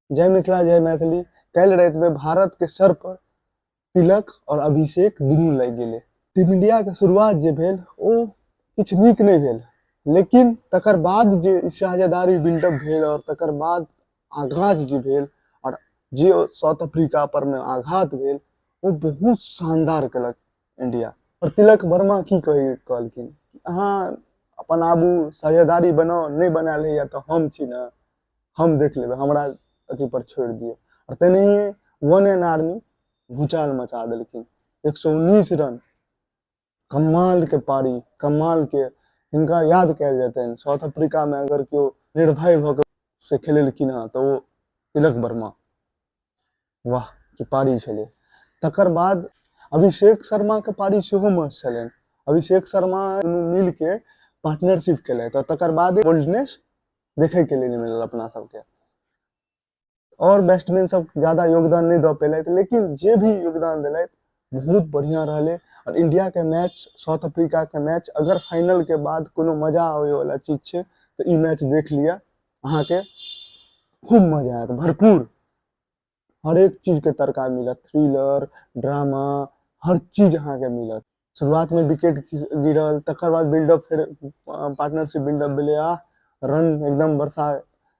जय मिथिला जय मैथिली। कल रात में भारत के सर पर तिलक और अभिषेक दुनू लग गेलै। टीम इंडिया के शुरुआत जे भेल ओ किछ नीक नहीं भेल, लेकिन तकर बाद जे साझेदारी बिल्डअप भेल और तकर बाद आघात जे भेल और जे साउथ अफ्रीका पर में आघात भेल वो बहुत शानदार कलक इंडिया। और तिलक वर्मा की कहलखिन, अहाँ अपन आबू साझेदारी बनाओ, नहीं बनायल है तो हम छी ना, हम देख लेबै, हमरा अथी पर छोड़ दियो। और तेनाहिए वन एन आर्मी भूचाल मचा देलखिन। 119 रन, कमाल के पारी, कमाल के। इनका याद कयल जेतनि। साउथ अफ्रीका में अगर केओ निर्भय भऽ से खेलेलखिन हँ तो वो तिलक वर्मा। वाह की पारी छलै। तकर बाद अभिषेक शर्मा के पारी सेहो मस्त छलनि। अभिषेक शर्मा मिल के पार्टनरशिप केलथि और तकर बाद बोल्डनेस देखे के लिए मिलल अपना सबके। और बैट्समैन सब ज्यादा योगदान नहीं दऽ पेलथि, लेकिन जे भी योगदान दिलथि बहुत बढ़िया रहले। और इंडिया के मैच साउथ अफ्रीका के मैच अगर फाइनल के बाद कोनो मजा आवे वाला चीज छै तो ई मैच देख लिया, अहाँ के खूब मजा आयत, भरपूर। हर एक चीज के तड़का मिलत, थ्रिलर, ड्रामा, हर चीज अहाँ के मिलत। शुरुआत में विकेट गिरल, तकर बाद बिल्डअप, फिर पार्टनरशिप बिल्डअप भेलै, रन एकदम बरसा,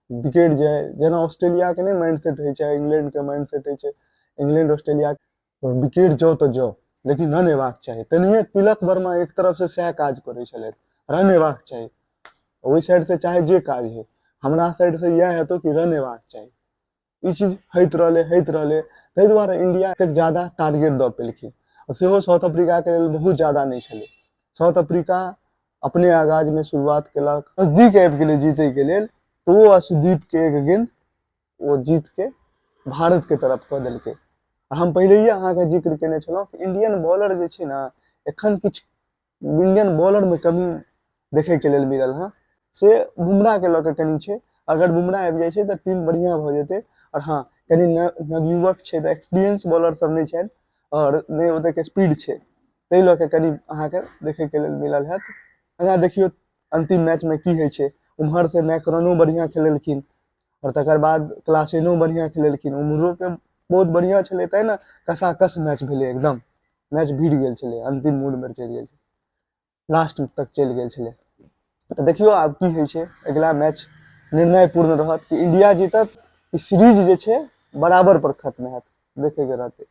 विकेट जाए। जेना ऑस्ट्रेलिया के नहीं माइंडसेट है, इंग्लैंड के माइंडसेट है, इंग्लैंड ऑस्ट्रेलिया विकेट जाओ तो जाओ लेकिन रन हेबाक चाही। तेनाहिए तिलक वर्मा एक तरफ से सह काज करे छलै, रन हेबाक चाही। ओहि साइड से चाहे जे काज है, हमरा साइड से यह हेतौ कि रन हेबाक चाही। ई चीज होइत रहले। ताहि दुआरे इंडिया तक ज्यादा टारगेट दऽ पेलखिन। सेहो साउथ अफ्रीका के लेल बहुत ज्यादा नहीं छलै। साउथ अफ्रीका अपने आगाज में शुरुआत केलक, नजदीक आबि गेलै जीते के लेल, तो वो असुदीप के एक गेंद वो जीत के भारत के तरफ कऽ देलकै। हम पहले ही अहाँ के जिक्र केने छलहुँ कि इंडियन बॉलर जे छै ना, एखन किछ इंडियन बॉलर में कमी देखे के लेल मिलल हँ। से बुमराह के लऽ के कनी छै। अगर बुमराह आबि जाइ छै तऽ टीम बढ़िया भऽ जेतै। और हाँ, कनी नवयुवक छै तऽ एक्सपीरियंस बॉलर सब नहीं छनि और नहीं ओते के स्पीड छै, ताहि लऽ के कनी अहाँ के देखे के लेल मिलल हैत। अहाँ देखियो अंतिम मैच में की होइ छै। उम्हर से मैकरनो बढ़िया खेलेलखिन और तकर बाद क्लासेनो बढ़िया खेलेलखिन। उम्हरो के बहुत बढ़िया छलै, तै ना कसाकस मैच भेलै, एकदम मैच भिड़ गेल छलै, अंतिम मूड में चलि गेल छलै, लास्ट तक चलि गेल छलै। तो देखियो आब की होइ छै। अगला मैच निर्णय पूर्ण रहत कि इंडिया जीतत कि सीरीज जे छै बराबर पर खत्म हैत, देखे के रहतै।